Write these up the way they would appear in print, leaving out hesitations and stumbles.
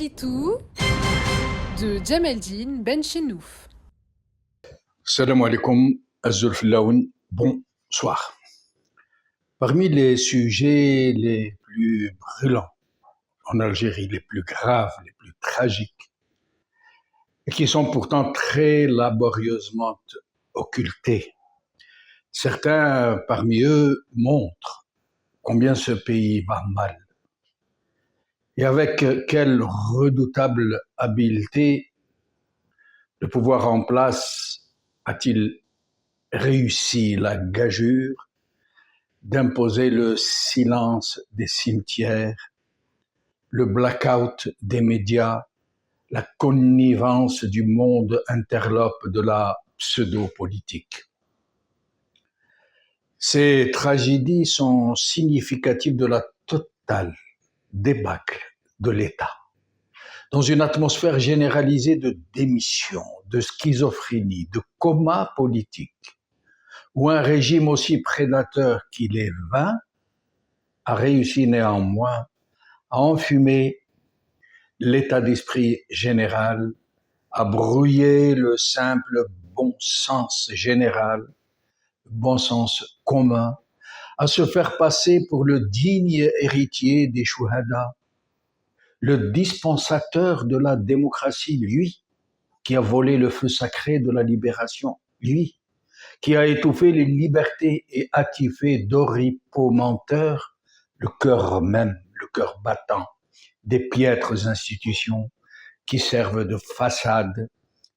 Taflitou de Djemeldine Benchenouf. Salam alaikum, Azul Filaoun, bonsoir. Parmi les sujets les plus brûlants en Algérie, les plus graves, les plus tragiques, et qui sont pourtant très laborieusement occultés, certains parmi eux montrent combien ce pays va mal et avec quelle redoutable habileté le pouvoir en place a-t-il réussi la gageure d'imposer le silence des cimetières, le blackout des médias, la connivence du monde interlope de la pseudo-politique. Ces tragédies sont significatives de la totale débâcle de l'État, dans une atmosphère généralisée de démission, de schizophrénie, de coma politique, où un régime aussi prédateur qu'il est vain a réussi néanmoins à enfumer l'état d'esprit général, à brouiller le simple bon sens général, bon sens commun, à se faire passer pour le digne héritier des chouhada, le dispensateur de la démocratie, lui, qui a volé le feu sacré de la libération, lui, qui a étouffé les libertés et attifé d'oripeaux menteurs le cœur même, le cœur battant des piètres institutions qui servent de façade,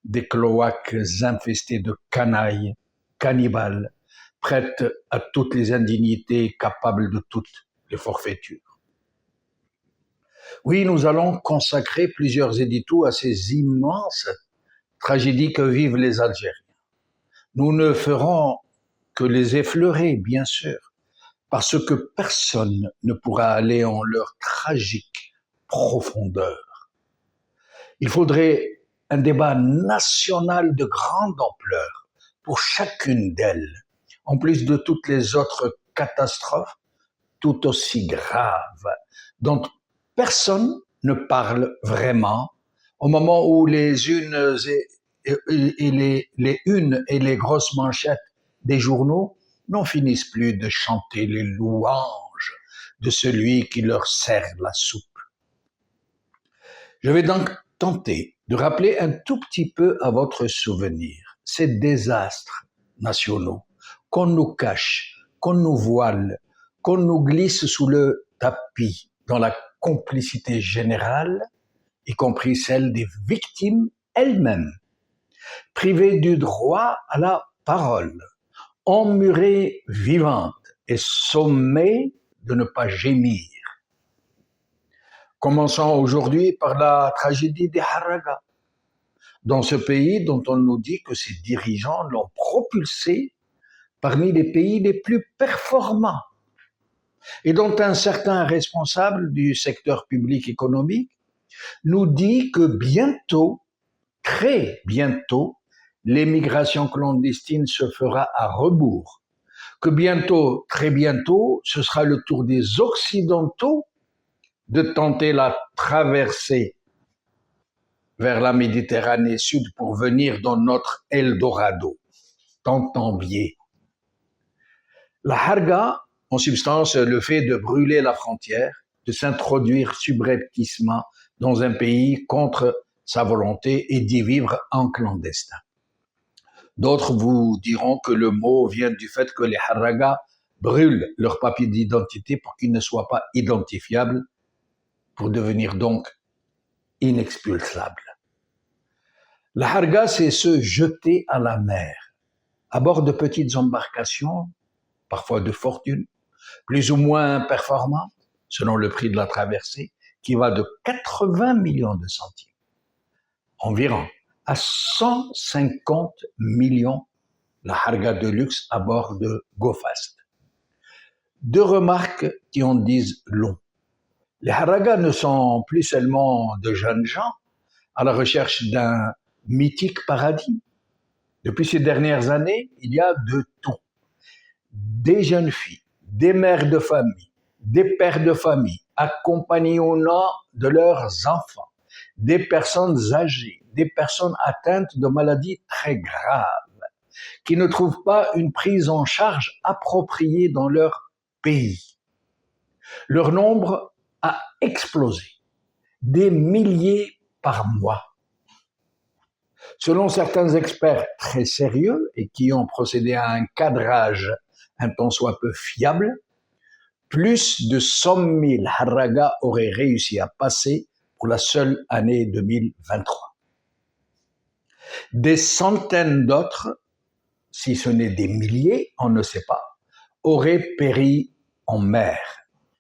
des cloaques infestées de canailles, cannibales, prêtes à toutes les indignités, capables de toutes les forfaitures. Oui, nous allons consacrer plusieurs éditos à ces immenses tragédies que vivent les Algériens. Nous ne ferons que les effleurer, bien sûr, parce que personne ne pourra aller en leur tragique profondeur. Il faudrait un débat national de grande ampleur pour chacune d'elles, en plus de toutes les autres catastrophes tout aussi graves, dont personne ne parle vraiment au moment où les unes et les grosses manchettes des journaux n'en finissent plus de chanter les louanges de celui qui leur sert la soupe. Je vais donc tenter de rappeler un tout petit peu à votre souvenir ces désastres nationaux qu'on nous cache, qu'on nous voile, qu'on nous glisse sous le tapis dans la complicité générale, y compris celle des victimes elles-mêmes, privées du droit à la parole, emmurées vivantes et sommées de ne pas gémir. Commençons aujourd'hui par la tragédie des Harraga, dans ce pays dont on nous dit que ses dirigeants l'ont propulsé parmi les pays les plus performants et dont un certain responsable du secteur public économique nous dit que bientôt, très bientôt, l'émigration clandestine se fera à rebours, que bientôt, très bientôt, ce sera le tour des Occidentaux de tenter la traversée vers la Méditerranée Sud pour venir dans notre Eldorado, tant envié. La harga, en substance, le fait de brûler la frontière, de s'introduire subrepticement dans un pays contre sa volonté et d'y vivre en clandestin. D'autres vous diront que le mot vient du fait que les harragas brûlent leur papier d'identité pour qu'ils ne soient pas identifiables, pour devenir donc inexpulsables. La harga, c'est se jeter à la mer, à bord de petites embarcations, parfois de fortune, plus ou moins performantes, selon le prix de la traversée, qui va de 80 millions de centimes, environ, à 150 millions la harga de luxe à bord de GoFast. Deux remarques qui en disent long. Les harragas ne sont plus seulement de jeunes gens à la recherche d'un mythique paradis. Depuis ces dernières années, il y a de tout. Des jeunes filles, des mères de famille, des pères de famille, accompagnés au nom de leurs enfants, des personnes âgées, des personnes atteintes de maladies très graves, qui ne trouvent pas une prise en charge appropriée dans leur pays. Leur nombre a explosé, des milliers par mois. Selon certains experts très sérieux et qui ont procédé à un cadrage un tant soit peu fiable, plus de 100 000 harragas auraient réussi à passer pour la seule année 2023. Des centaines d'autres, si ce n'est des milliers, on ne sait pas, auraient péri en mer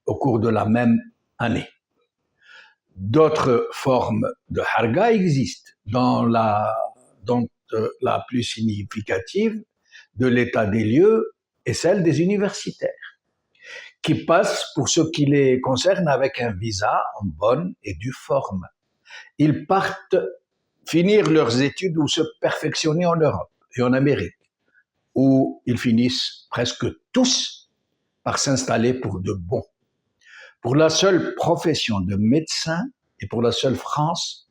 au cours de la même année. D'autres formes de harga existent, dont la plus significative de l'état des lieux est celle des universitaires, qui passent pour ce qui les concerne avec un visa en bonne et due forme. Ils partent finir leurs études ou se perfectionner en Europe et en Amérique, où ils finissent presque tous par s'installer pour de bon. Pour la seule profession de médecin et pour la seule France,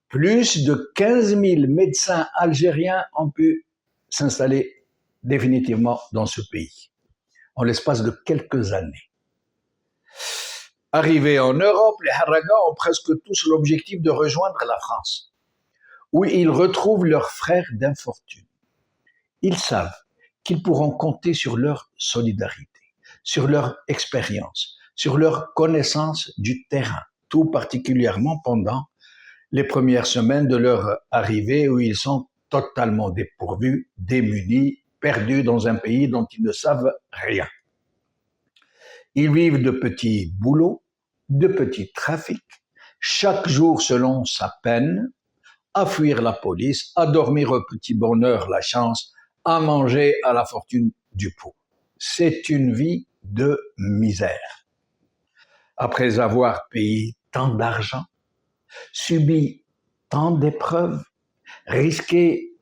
plus de 15 000 médecins algériens ont pu s'installer définitivement dans ce pays, en l'espace de quelques années. Arrivés en Europe, les harragas ont presque tous l'objectif de rejoindre la France, où ils retrouvent leurs frères d'infortune. Ils savent qu'ils pourront compter sur leur solidarité, sur leur expérience, sur leur connaissance du terrain, tout particulièrement pendant les premières semaines de leur arrivée où ils sont totalement dépourvus, démunis, perdus dans un pays dont ils ne savent rien. Ils vivent de petits boulots, de petits trafics, chaque jour selon sa peine, à fuir la police, à dormir au petit bonheur la chance, à manger à la fortune du pot. C'est une vie de misère. Après avoir payé tant d'argent, subi tant d'épreuves, risqué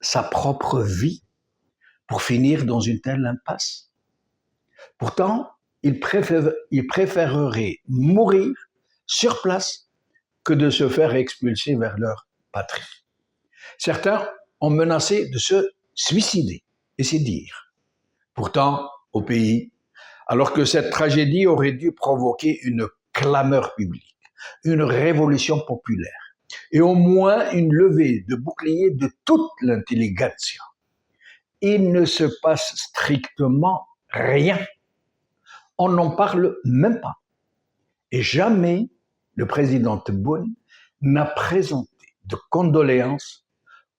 sa propre vie pour finir dans une telle impasse. Pourtant, ils préféreraient mourir sur place que de se faire expulser vers leur patrie. Certains ont menacé de se suicider, et c'est dire. Pourtant, au pays, alors que cette tragédie aurait dû provoquer une clameur publique, une révolution populaire, et au moins une levée de boucliers de toute l'intelligentsia, il ne se passe strictement rien. On n'en parle même pas. Et jamais le président Tebboune n'a présenté de condoléances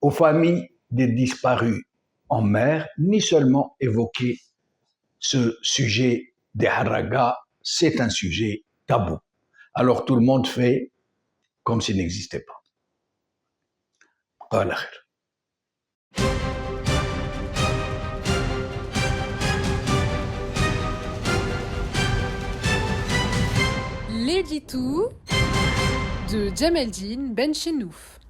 aux familles des disparus en mer, ni seulement évoqué ce sujet des harragas. C'est un sujet tabou. Alors tout le monde fait comme s'il n'existait pas. Voilà. L'édito de Djemeldine Benchenouf.